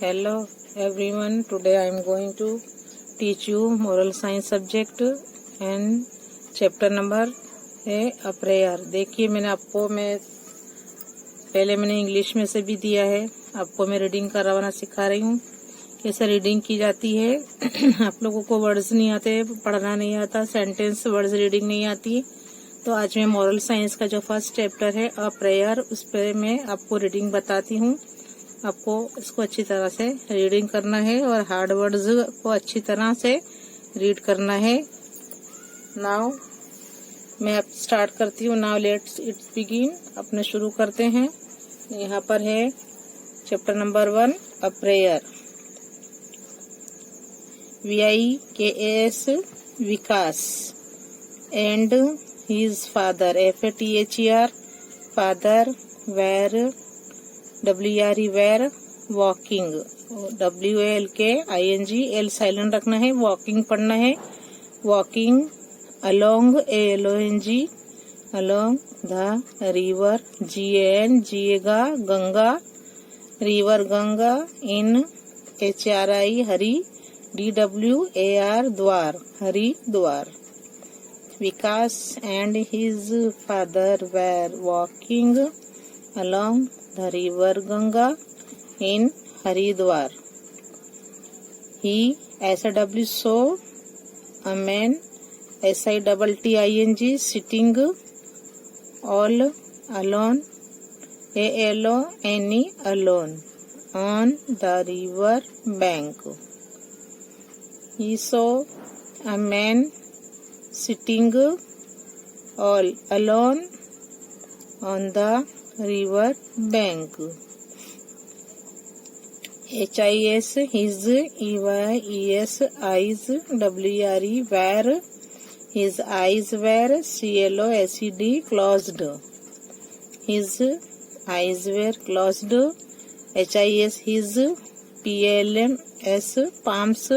Hello everyone, today I am going to teach you moral science subject and chapter number है a prayer। देखिए मैंने English में से भी दिया है, आपको मैं रीडिंग करवाना सिखा रही हूँ कैसे रीडिंग की जाती है। आप लोगों को वर्ड्स नहीं आते, पढ़ना नहीं आता, सेंटेंस वर्ड्स रीडिंग नहीं आती, तो आज मैं मोरल साइंस का जो फर्स्ट चैप्टर है अ प्रेयर, उस पर मैं आपको रीडिंग बताती हूँ। आपको इसको अच्छी तरह से रीडिंग करना है और हार्ड वर्ड्स को अच्छी तरह से रीड करना है। नाउ मैं अब स्टार्ट करती हूँ। Now let's it's begin. अपने शुरू करते हैं। यहाँ पर है chapter number 1 a prayer. VIKAS Vikas and his father FATHER father were WRE were walking WALKING L silent रखना है। वॉकिंग पढ़ना है। Walking along ALONG along the river GAN GAGA Ganga river Ganga in HRI Hari DWAR द्वार हरि द्वार। Vikas and his father were walking along the river Ganga in Haridwar. He SW saw a man SITTING sitting all alone ALONE alone on the river bank. He saw a man sitting all alone on the river bank. HIS his EYES eyes WRE were his eyes were CLOSED closed. His eyes were closed. HIS his PLMS palms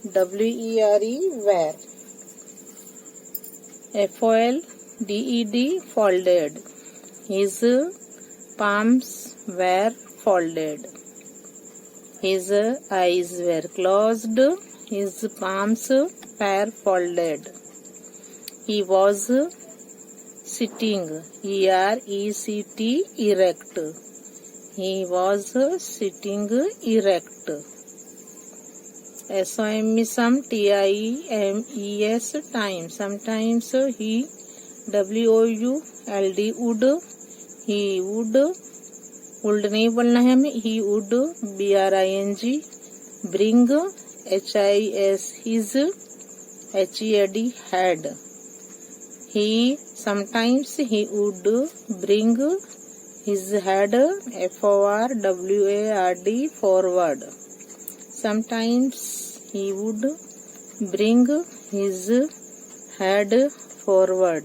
WERE were FOLDED folded. His palms were folded. His eyes were closed. His palms were folded. He was sitting ERECT erect. He was sitting erect. SOME TIMES time. Sometimes he WOULD would. He would नहीं बोलना है हमें। He would BRING bring HIS his HEAD had. He sometimes he would bring his head FORWARD forward. Sometimes he would bring his head forward.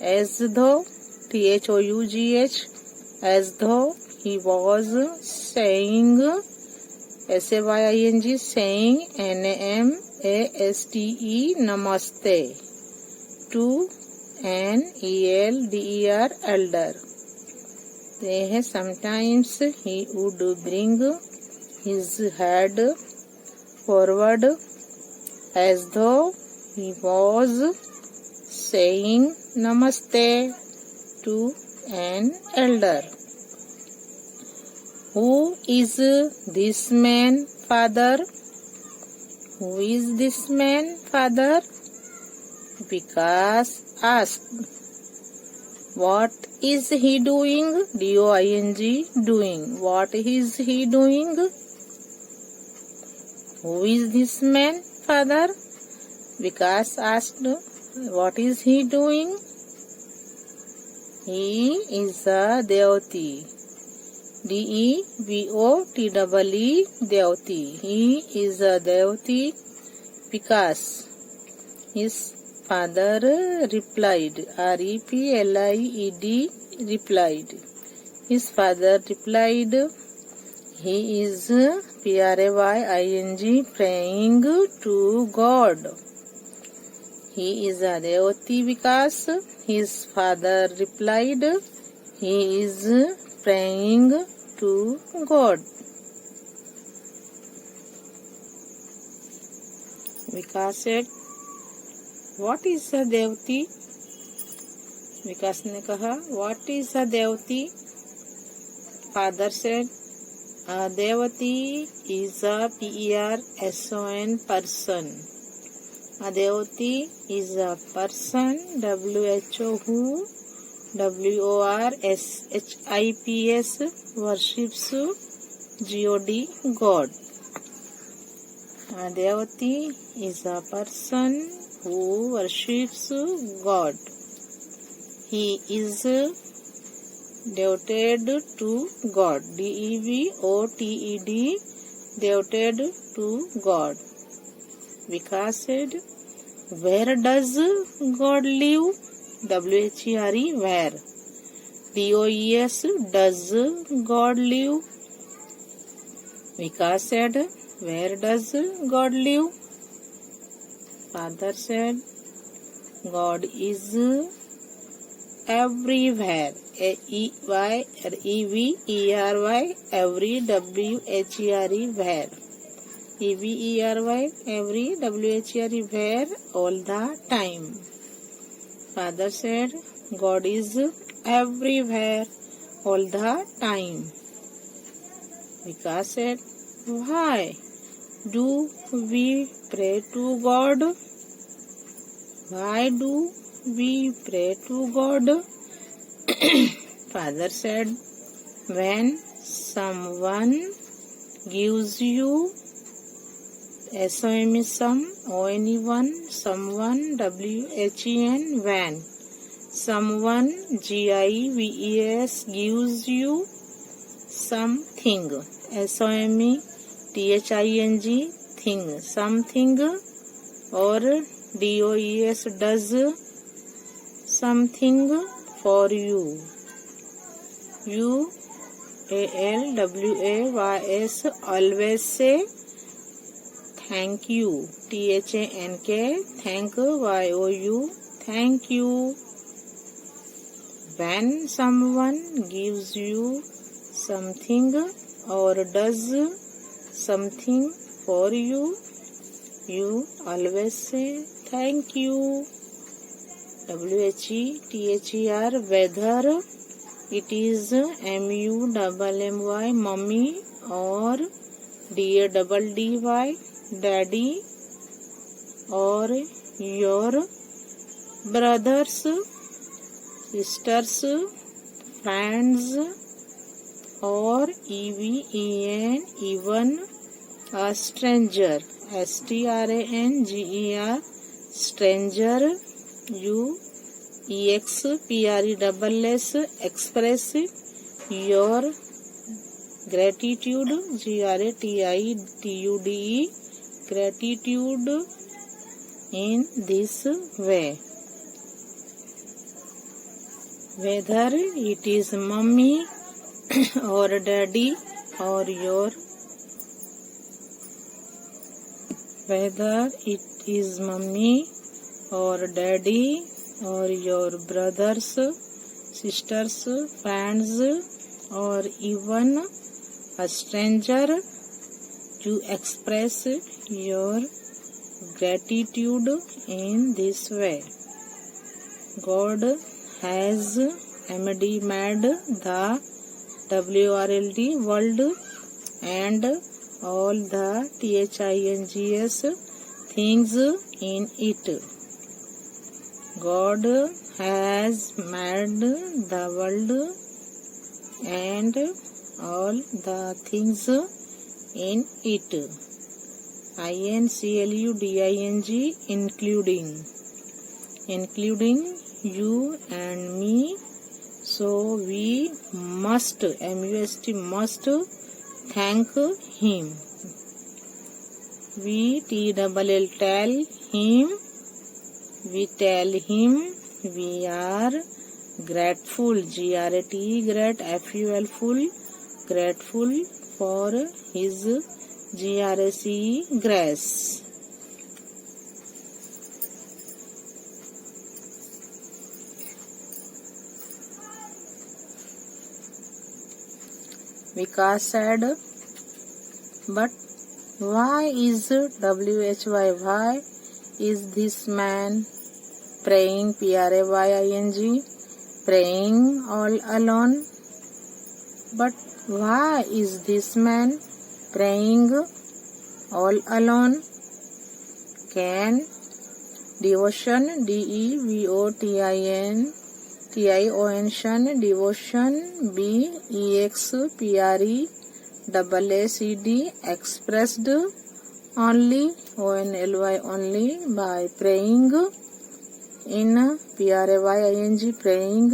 As though THOUGH as though he was saying SAYING saying NAMASTE namaste to an ELDER elder. Sometimes he would bring his head forward as though he was saying namaste to an elder. Who is this man, father? Who is this man, father? Vikas asked. What is he doing? DOING doing. What is he doing? Who is this man, father? Vikas asked. What is he doing? He is a Devati. DEVOTEE Devati. He is a Devati. Vikas. His father replied. REPLIED replied. His father replied. He is PRAYING praying to God. He is a Devati Vikas. His father replied. He is praying to God. Vikas said, "What is a Devti?" विकास ने कहा, "What is a Devti?" Father said, "A devati is a person person. A devati is a person, who worships worships God. A devati is a person who worships God. He is devoted to God. devoted, devoted to God. Vikas said, "Where does God live?" where. DOES, does God live? Vikas said, "Where does God live?" Father said, "God is everywhere." EVERY, every, where. EVERY, where, all the time. Father said, "God is everywhere, all the time." Vikas said, "Why do we pray to God?" Why do we pray to God? Father said, "When someone gives you SOM, ONE, someone, WHEN, when someone, GIVES, gives you something, SOME, THING, thing, something, or DOES, does something for you. UALWAYS, always say thank you. THANK, thank, YOU, thank you. When someone gives you something or does something for you, you always say thank you. WHETHER, whether it is MUMMY, mummy, or DADDY, daddy, or your brothers, sisters, friends, or even a stranger, STRANGER, stranger, UEXPRESS, express your gratitude, GRATITUDE, gratitude in this way. Whether it is mummy or daddy or your, whether it is mummy or daddy or your brothers, sisters, friends, or even a stranger, you express your gratitude in this way. God has made the world and all the THINGS things in it. God has made the world and all the things in it. INCLUDING, including you and me. So we must, must thank him. We tell him, we tell him we are grateful, grateful for his grace. Vikas said, "But Why is WHY? Why is this man praying? PRAYING. Praying all alone. But why is this man praying all alone? Can devotion, DEVOTION, devotion be EXPRESSED expressed only ONLY only by praying in PRAYING, praying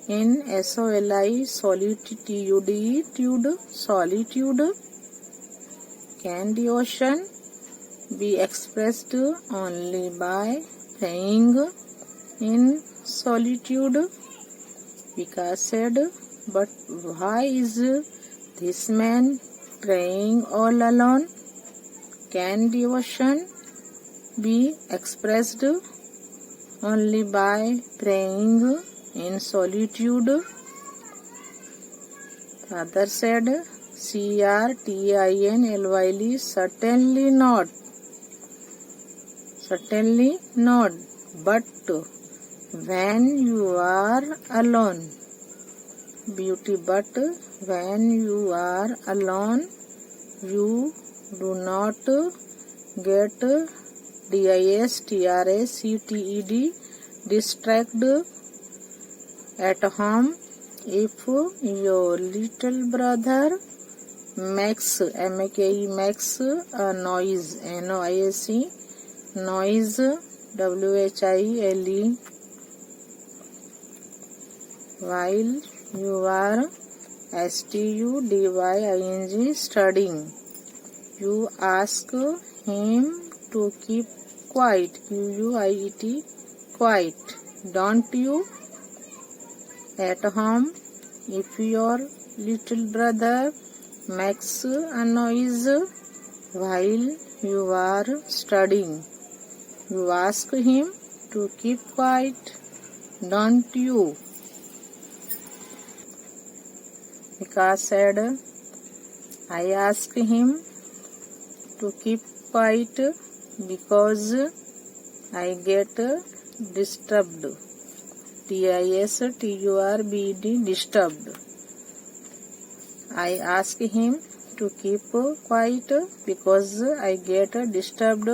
in SOLI solitude. Can devotion be expressed only by praying in solitude? Vikas said, but why is this man praying all alone? Can devotion be expressed only by praying in solitude? Father said, CRTINLY, certainly not. Certainly not. But when you are alone, beauty, but when you are alone, you do not get distracted at home. If your little brother makes a noise, NOISE, noise, WHILE, while you are STUDYING studying, you ask him to keep quiet, QUIET, quiet, don't you? At home, if your little brother makes a noise while you are studying, you ask him to keep quiet, don't you? Vikas said, I ask him to keep quiet because I get disturbed. DISTURBED, disturbed. I ask him to keep quiet because I get disturbed.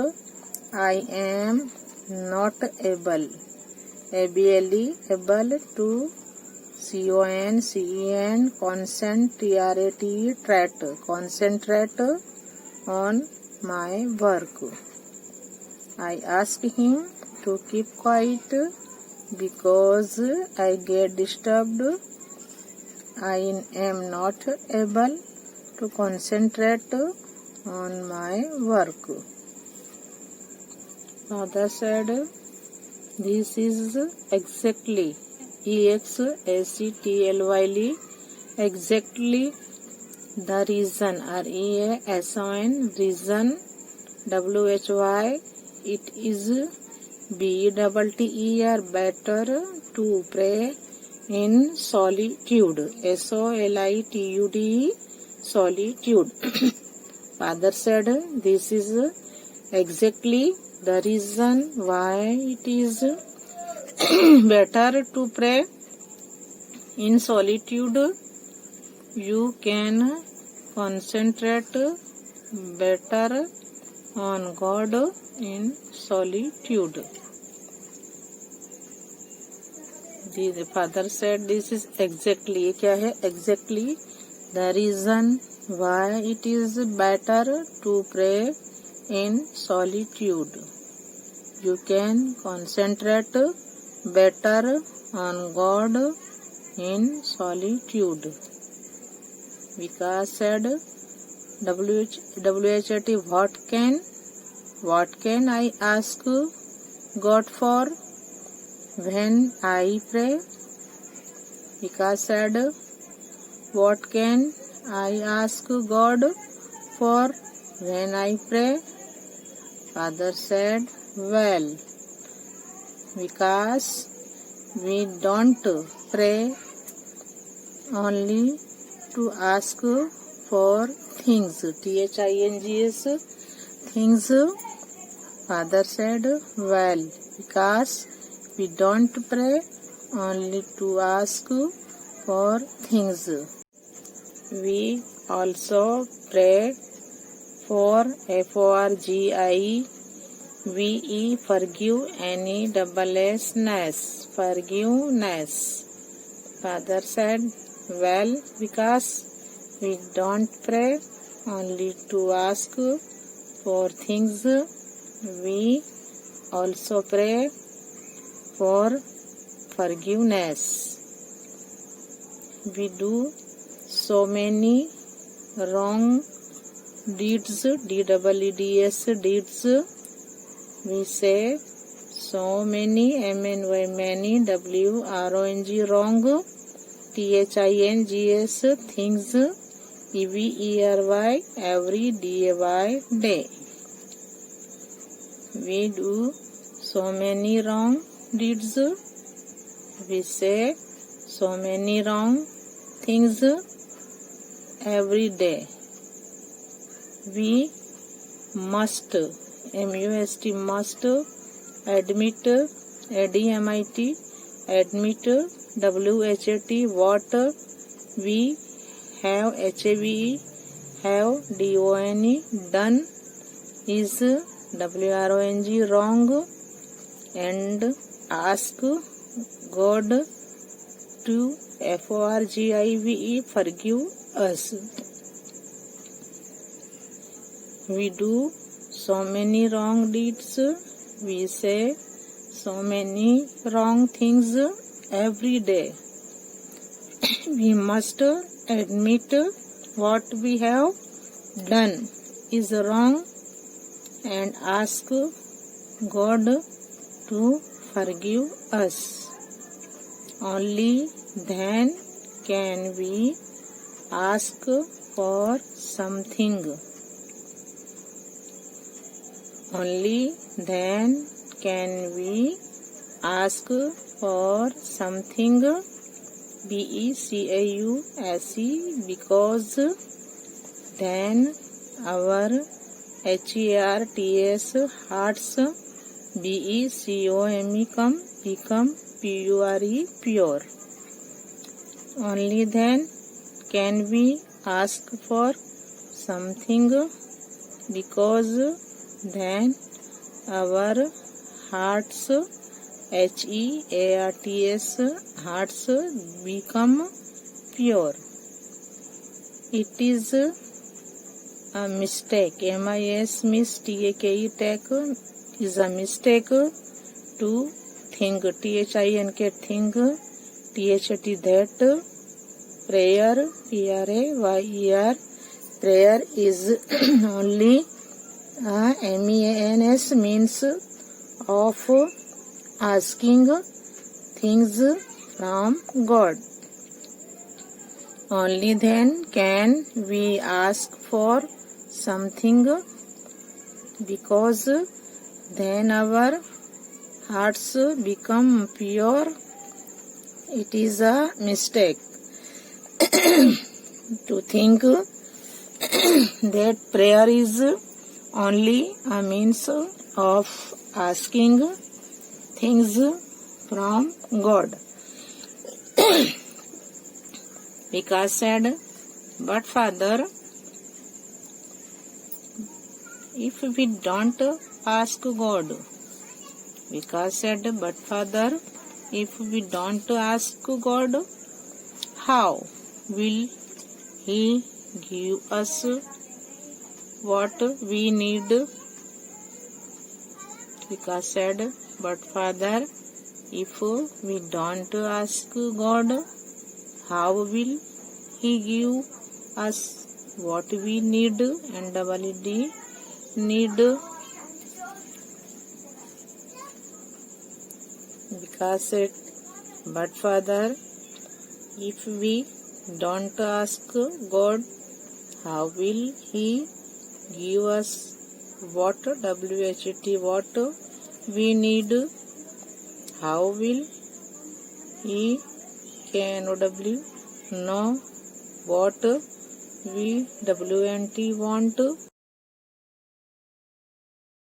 I am not able, able to concentrate on my work. I ask him to keep quiet because I get disturbed. I am not able to concentrate on my work. Father said, this is exactly, EXACTLY, exactly the reason, REASON, reason, WHY, it is BETTER, better to pray in solitude, SOLITUDE, solitude. Father said, this is exactly the reason why it is better to pray in solitude. You can concentrate better on God in solitude. The Father said, this is exactly, ये क्या है? Exactly the reason why it is better to pray in solitude. You can concentrate better on God in solitude. Vikas said, WHAT, what can I ask God for when I pray? Vikas said, what can I ask God for when I pray? Father said, well, Vikas, we don't pray only to ask for things. THINGS, things. Father said, well, because we don't pray only to ask for things. We also pray for FORGIVE, forgive any double-ness, forgiveness. Father said, well, because we don't pray only to ask for things, we also pray for forgiveness. We do so many wrong deeds, DEEDS, deeds. We say so many, many, WRONG, wrong, THINGS, things, EVERY, every day. We do so many wrong deeds. We say so many wrong things every day. We must, MUST, must admit, ADMIT, admit, WHAT, what we have, HAVE, have, DONE, done, is, WRONG, wrong, and ask God to FORGIVE, forgive us. We do so many wrong deeds. We say so many wrong things every day. We must admit what we have done is wrong and ask God to forgive us. Only then can we ask for something. Only then can we ask for something, BECAUSE, because then our HEARTS, hearts, BECOME, become PURE, pure. Only then can we ask for something, because then our hearts, HEARTS, hearts, become pure. It is a mistake, MISTAKE, is a mistake to think, THINK, think, THAT, that, prayer, PRAYER, prayer is only MEANS, means of asking things from God. Only then can we ask for something, because then our hearts become pure. It is a mistake to think that prayer is only a means of asking things from God. Vikas said, but Father, if we don't ask God, Vikas said, but Father, if we don't ask God, how will He give us what we need? Vikas said, but Father, if we don't ask God, how will He give us what we need and WD need? Vikas said, but Father, if we don't ask God, how will He give us what WHT, what we need? How will He KNOW know what VWNT want